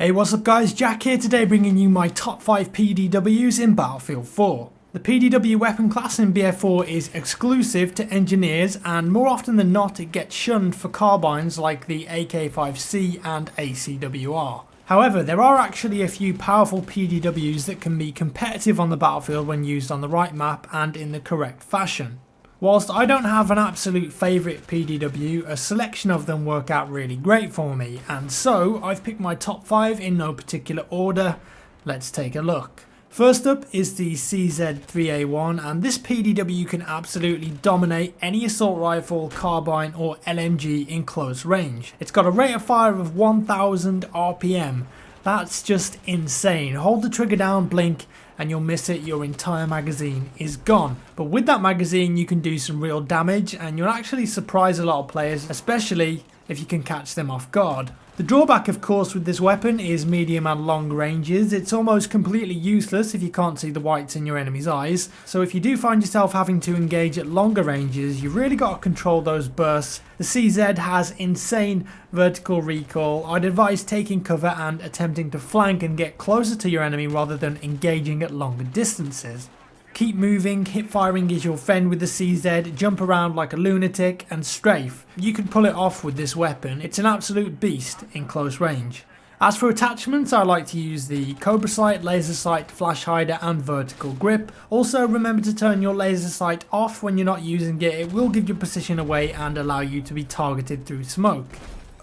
Hey, what's up guys, Jack here today bringing you my top 5 PDWs in Battlefield 4. The PDW weapon class in BF4 is exclusive to engineers, and more often than not it gets shunned for carbines like the AK-5C and ACWR. However, there are actually a few powerful PDWs that can be competitive on the battlefield when used on the right map and in the correct fashion. Whilst I don't have an absolute favourite PDW, a selection of them work out really great for me, and so I've picked my top 5 in no particular order. Let's take a look. First up is the CZ3A1, and this PDW can absolutely dominate any assault rifle, carbine or LMG in close range. It's got a rate of fire of 1000 RPM. That's just insane. Hold the trigger down, blink, and you'll miss it, your entire magazine is gone. But with that magazine you can do some real damage, and you'll actually surprise a lot of players, especially if you can catch them off guard. The drawback of course with this weapon is medium and long ranges. It's almost completely useless if you can't see the whites in your enemy's eyes, so if you do find yourself having to engage at longer ranges, you've really got to control those bursts. The CZ has insane vertical recoil. I'd advise taking cover and attempting to flank and get closer to your enemy rather than engaging at longer distances. Keep moving, hip firing is your friend with the CZ, jump around like a lunatic and strafe. You can pull it off with this weapon. It's an absolute beast in close range. As for attachments, I like to use the Cobra sight, laser sight, flash hider and vertical grip. Also remember to turn your laser sight off when you're not using it. It will give your position away and allow you to be targeted through smoke.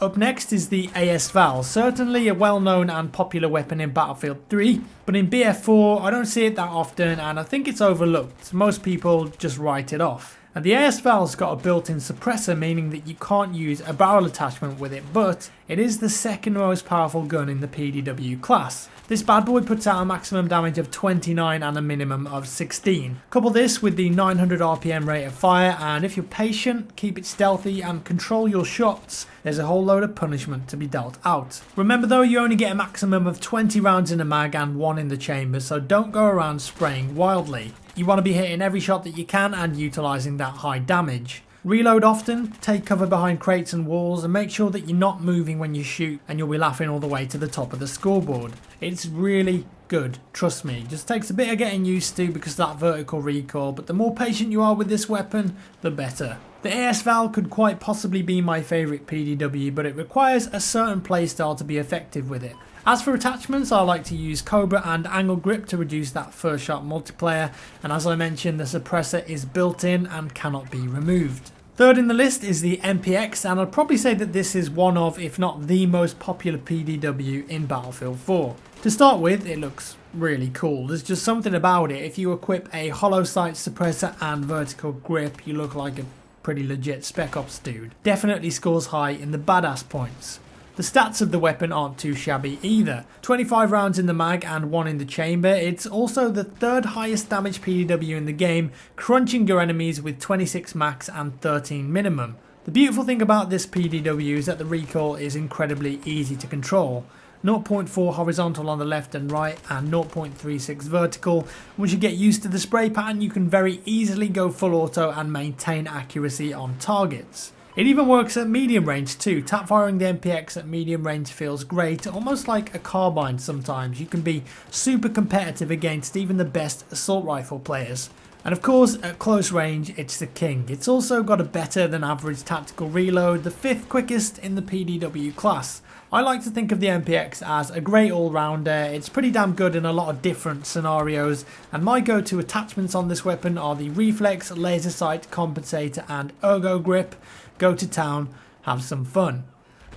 Up next is the ASVAL, certainly a well-known and popular weapon in Battlefield 3, but in BF4 I don't see it that often and I think it's overlooked. Most people just write it off. And the ASVAL's got a built-in suppressor, meaning that you can't use a barrel attachment with it, but it is the second most powerful gun in the PDW class. This bad boy puts out a maximum damage of 29 and a minimum of 16. Couple this with the 900 RPM rate of fire, and if you're patient, keep it stealthy and control your shots, there's a whole load of punishment to be dealt out. Remember though, you only get a maximum of 20 rounds in a mag and 1 in the chamber, so don't go around spraying wildly. You want to be hitting every shot that you can and utilising that high damage. Reload often, take cover behind crates and walls, and make sure that you're not moving when you shoot, and you'll be laughing all the way to the top of the scoreboard. It's really good, trust me. Just takes a bit of getting used to because of that vertical recoil, but the more patient you are with this weapon, the better. The ASVAL could quite possibly be my favourite PDW, but it requires a certain playstyle to be effective with it. As for attachments, I like to use Cobra and angle grip to reduce that first shot multiplier, and as I mentioned, the suppressor is built in and cannot be removed. Third in the list is the MPX, and I'd probably say that this is one of, if not the most popular PDW in Battlefield 4. To start with, it looks really cool. There's just something about it. If you equip a hollow sight suppressor and vertical grip, you look like a pretty legit Spec Ops dude. Definitely scores high in the badass points. The stats of the weapon aren't too shabby either. 25 rounds in the mag and 1 in the chamber. It's also the third highest damage PDW in the game, crunching your enemies with 26 max and 13 minimum. The beautiful thing about this PDW is that the recoil is incredibly easy to control. 0.4 horizontal on the left and right and 0.36 vertical. Once you get used to the spray pattern, you can very easily go full auto and maintain accuracy on targets. It even works at medium range too. Tap firing the MPX at medium range feels great, almost like a carbine sometimes. You can be super competitive against even the best assault rifle players. And of course, at close range, it's the king. It's also got a better than average tactical reload, the 5th quickest in the PDW class. I like to think of the MPX as a great all-rounder. It's pretty damn good in a lot of different scenarios, and my go-to attachments on this weapon are the Reflex, Laser Sight, Compensator and Ergo Grip. Go to town, have some fun.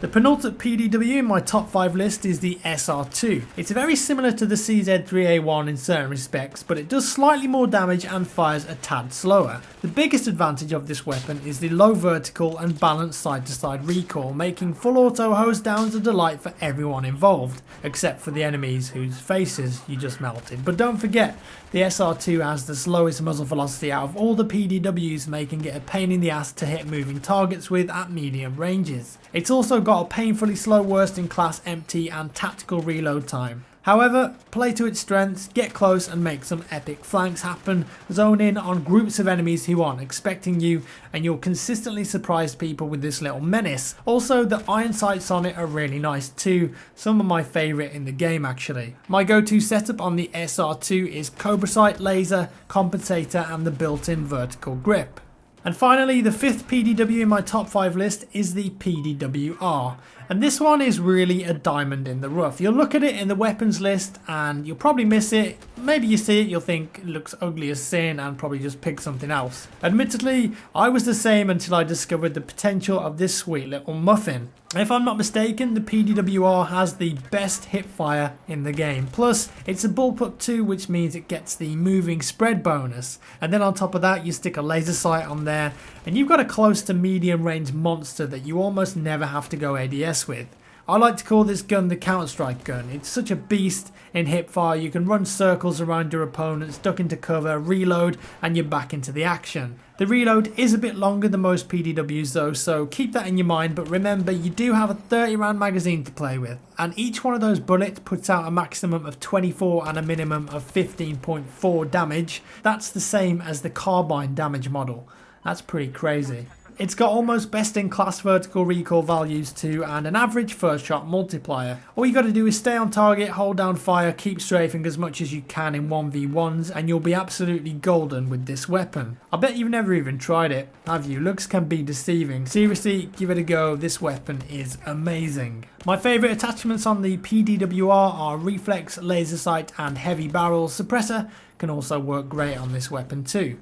The penultimate PDW in my top 5 list is the SR2. It's very similar to the CZ3A1 in certain respects, but it does slightly more damage and fires a tad slower. The biggest advantage of this weapon is the low vertical and balanced side-to-side recoil, making full auto hose downs a delight for everyone involved, except for the enemies whose faces you just melted. But don't forget, the SR2 has the slowest muzzle velocity out of all the PDWs, making it a pain in the ass to hit moving targets with at medium ranges. It's also got got a painfully slow worst in class empty and tactical reload time. However, play to its strengths, get close and make some epic flanks happen, zone in on groups of enemies who aren't expecting you, and you'll consistently surprise people with this little menace. Also, the iron sights on it are really nice too, some of my favourite in the game actually. My go-to setup on the SR2 is Cobra Sight, laser, compensator and the built-in vertical grip. And finally, the fifth PDW in my top 5 list is the PDWR. And this one is really a diamond in the rough. You'll look at it in the weapons list and you'll probably miss it. Maybe you see it, you'll think it looks ugly as sin and probably just pick something else. Admittedly, I was the same until I discovered the potential of this sweet little muffin. If I'm not mistaken, the PDWR has the best hip fire in the game. Plus, it's a bullpup too, which means it gets the moving spread bonus. And then on top of that, you stick a laser sight on there, and you've got a close to medium range monster that you almost never have to go ADS with. I like to call this gun the Counter-Strike gun. It's such a beast in hipfire. You can run circles around your opponents, duck into cover, reload, and you're back into the action. The reload is a bit longer than most PDWs though, so keep that in your mind, but remember you do have a 30 round magazine to play with, and each one of those bullets puts out a maximum of 24 and a minimum of 15.4 damage. That's the same as the carbine damage model. That's pretty crazy. It's got almost best in class vertical recoil values too, and an average first shot multiplier. All you got to do is stay on target, hold down fire, keep strafing as much as you can in 1v1s, and you'll be absolutely golden with this weapon. I bet you've never even tried it, have you? Looks can be deceiving. Seriously, give it a go, this weapon is amazing. My favourite attachments on the PDWR are reflex, laser sight and heavy barrel. Suppressor can also work great on this weapon too.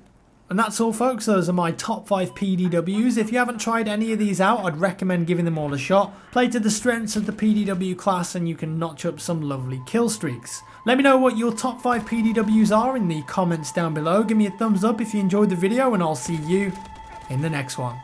And that's all folks, those are my top 5 PDWs. If you haven't tried any of these out, I'd recommend giving them all a shot. Play to the strengths of the PDW class and you can notch up some lovely kill streaks. Let me know what your top 5 PDWs are in the comments down below. Give me a thumbs up if you enjoyed the video and I'll see you in the next one.